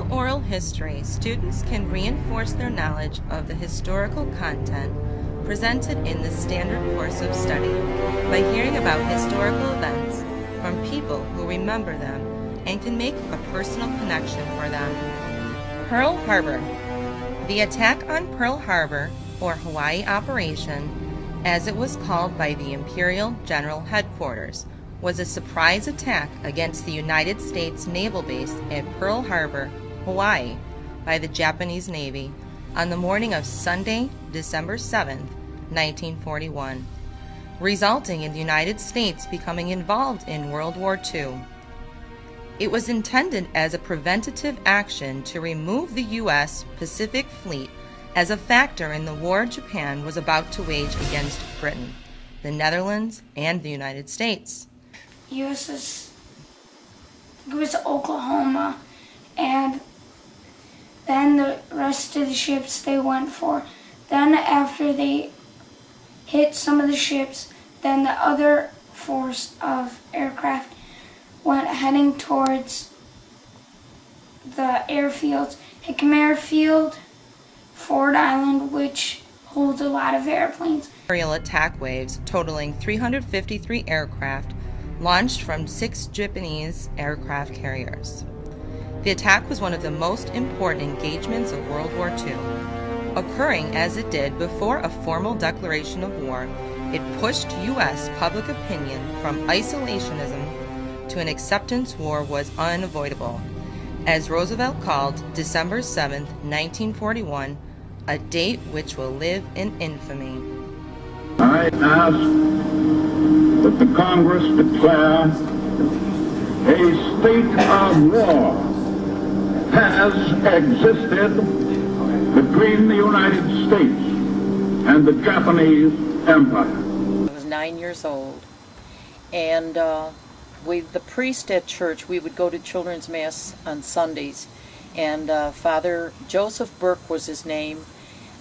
Through oral history, students can reinforce their knowledge of the historical content presented in the standard course of study by hearing about historical events from people who remember them and can make a personal connection for them. Pearl Harbor. The attack on Pearl Harbor, or Hawaii Operation, as it was called by the Imperial General Headquarters, was a surprise attack against the United States Naval Base at Pearl Harbor, Hawaii, by the Japanese Navy on the morning of Sunday, December 7, 1941, resulting in the United States becoming involved in World War II. It was intended as a preventative action to remove the U.S. Pacific Fleet as a factor in the war Japan was about to wage against Britain, the Netherlands, and the United States. USS goes to Oklahoma, and then the rest of the ships they went for. Then after they hit some of the ships, then the other force of aircraft went heading towards the airfields. Hickam Airfield, Ford Island, which holds a lot of airplanes. Aerial attack waves totaling 353 aircraft launched from 6 Japanese aircraft carriers. The attack was one of the most important engagements of World War II. Occurring as it did before a formal declaration of war, it pushed U.S. public opinion from isolationism to an acceptance war was unavoidable, as Roosevelt called December 7, 1941, a date which will live in infamy. I ask that the Congress declare a state of war has existed between the United States and the Japanese Empire. I was 9 years old, and the priest at church, we would go to children's mass on Sundays, and Father Joseph Burke was his name,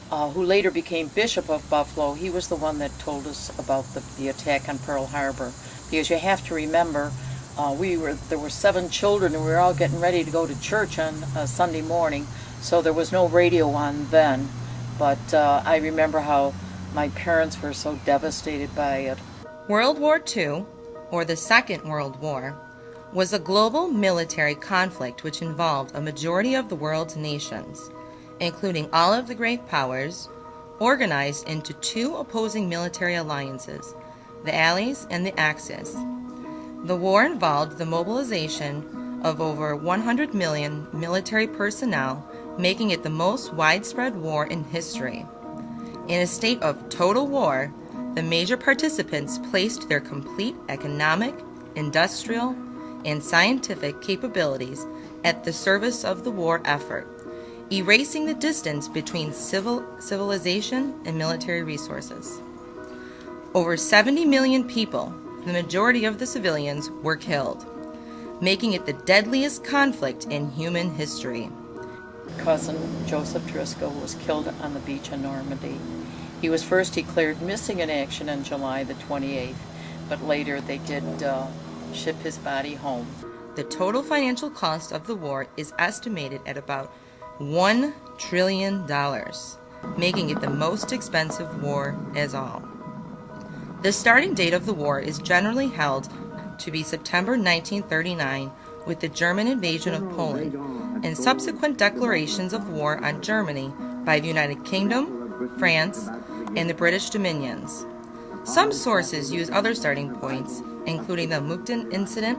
who later became Bishop of Buffalo. He was the one that told us about the attack on Pearl Harbor, because you have to remember there were 7 children, and we were all getting ready to go to church on Sunday morning, so there was no radio on then. But I remember how my parents were so devastated by it. World War II, or the Second World War, was a global military conflict which involved a majority of the world's nations, including all of the great powers, organized into 2 opposing military alliances, the Allies and the Axis. The war involved the mobilization of over 100 million military personnel, making it the most widespread war in history. In a state of total war, the major participants placed their complete economic, industrial, and scientific capabilities at the service of the war effort, erasing the distance between civilization and military resources. Over 70 million people, the majority of the civilians, were killed, making it the deadliest conflict in human history. Cousin Joseph Driscoll was killed on the beach in Normandy. He was first declared missing in action on July the 28th, but later they did ship his body home. The total financial cost of the war is estimated at about $1 trillion, making it the most expensive war as all. The starting date of the war is generally held to be September 1939, with the German invasion of Poland and subsequent declarations of war on Germany by the United Kingdom, France, and the British Dominions. Some sources use other starting points, including the Mukden Incident,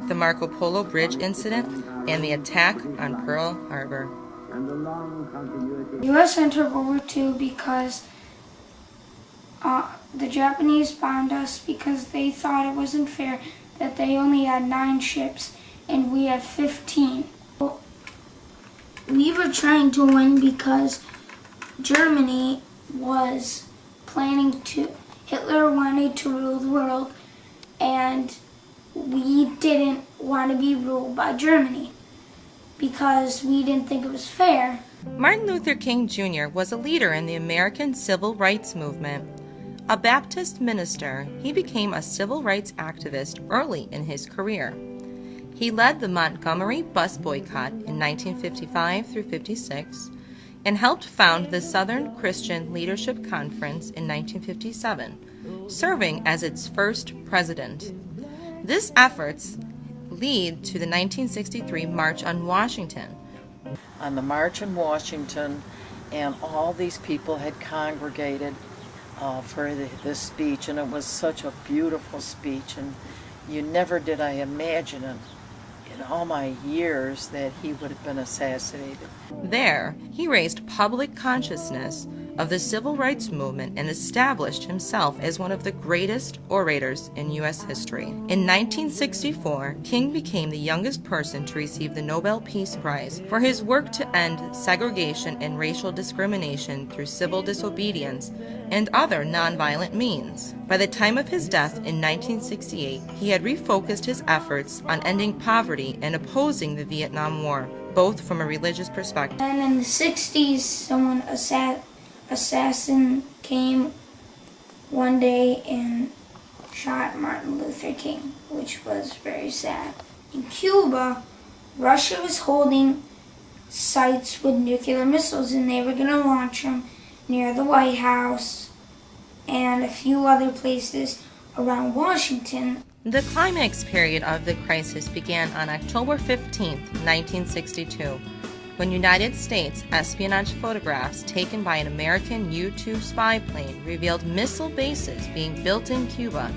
the Marco Polo Bridge Incident, and the attack on Pearl Harbor. The U.S. entered World War II because the Japanese bombed us because they thought it wasn't fair that they only had 9 ships and we had 15. We were trying to win because Germany was planning to, Hitler wanted to rule the world, and we didn't want to be ruled by Germany because we didn't think it was fair. Martin Luther King Jr. was a leader in the American Civil Rights Movement. A Baptist minister, he became a civil rights activist early in his career. He led the Montgomery bus boycott in 1955 through 56 and helped found the Southern Christian Leadership Conference in 1957, serving as its first president. These efforts lead to the 1963 March on Washington. On the March on Washington, and all these people had congregated for this speech, and it was such a beautiful speech, and you never did I imagine it in all my years that he would have been assassinated. There, he raised public consciousness of the civil rights movement and established himself as one of the greatest orators in U.S. history. In 1964, King became the youngest person to receive the Nobel Peace Prize for his work to end segregation and racial discrimination through civil disobedience and other nonviolent means. By the time of his death in 1968, he had refocused his efforts on ending poverty and opposing the Vietnam War, both from a religious perspective. And in the 60s, assassin came one day and shot Martin Luther King, which was very sad. In Cuba, Russia was holding sites with nuclear missiles, and they were going to launch them near the White House and a few other places around Washington. The climax period of the crisis began on October 15, 1962, when United States espionage photographs taken by an American U-2 spy plane revealed missile bases being built in Cuba,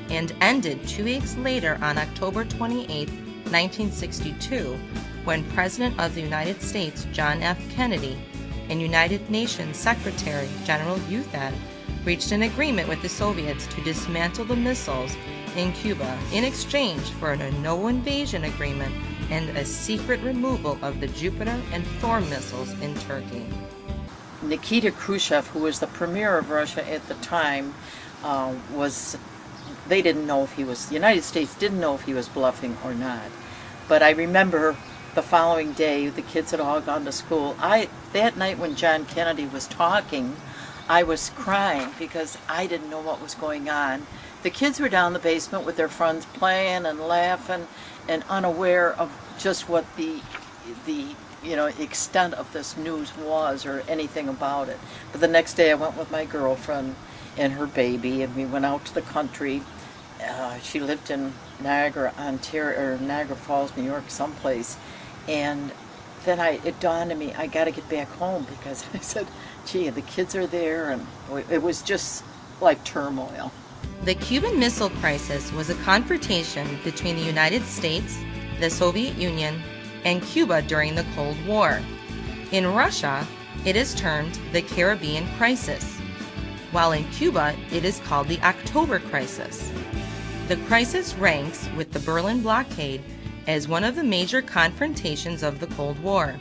and ended 2 weeks later on October 28, 1962, when President of the United States John F. Kennedy and United Nations Secretary General U Thant reached an agreement with the Soviets to dismantle the missiles in Cuba in exchange for a no-invasion agreement and a secret removal of the Jupiter and Thor missiles in Turkey. Nikita Khrushchev, who was the premier of Russia at the time, they didn't know if the United States didn't know if he was bluffing or not. But I remember the following day, the kids had all gone to school. That night when John Kennedy was talking, I was crying because I didn't know what was going on. The kids were down in the basement with their friends playing and laughing and unaware of just what the extent of this news was or anything about it. But the next day I went with my girlfriend and her baby, and we went out to the country. She lived in Niagara, Ontario, or Niagara Falls, New York, someplace. And then it dawned on me, I got to get back home, because I said, gee, the kids are there, and it was just like turmoil. The Cuban Missile Crisis was a confrontation between the United States, the Soviet Union, and Cuba during the Cold War. In Russia, it is termed the Caribbean Crisis, while in Cuba it is called the October Crisis. The crisis ranks with the Berlin blockade as one of the major confrontations of the Cold War,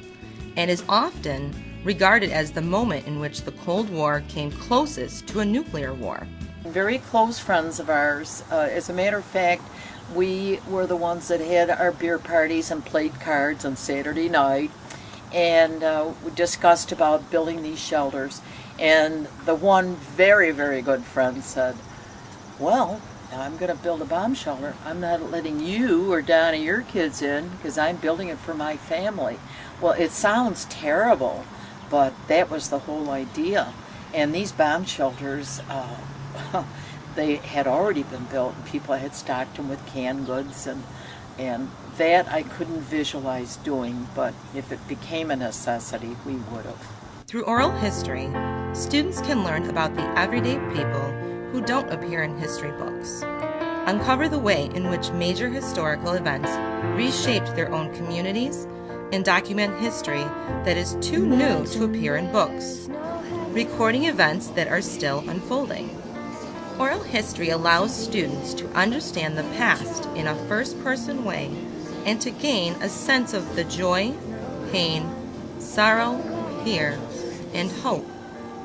and is often regarded as the moment in which the Cold War came closest to a nuclear war. Very close friends of ours. As a matter of fact, we were the ones that had our beer parties and played cards on Saturday night, and we discussed about building these shelters. And the one very, very good friend said, well, I'm going to build a bomb shelter. I'm not letting you or Donna, your kids in, because I'm building it for my family. Well, it sounds terrible, but that was the whole idea. And these bomb shelters, they had already been built, and people had stocked them with canned goods, and that I couldn't visualize doing, but if it became a necessity, we would have. Through oral history, students can learn about the everyday people who don't appear in history books, uncover the way in which major historical events reshaped their own communities, and document history that is too new to appear in books, recording events that are still unfolding. Oral history allows students to understand the past in a first-person way and to gain a sense of the joy, pain, sorrow, fear, and hope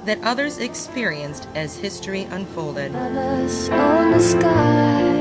that others experienced as history unfolded. On the sky.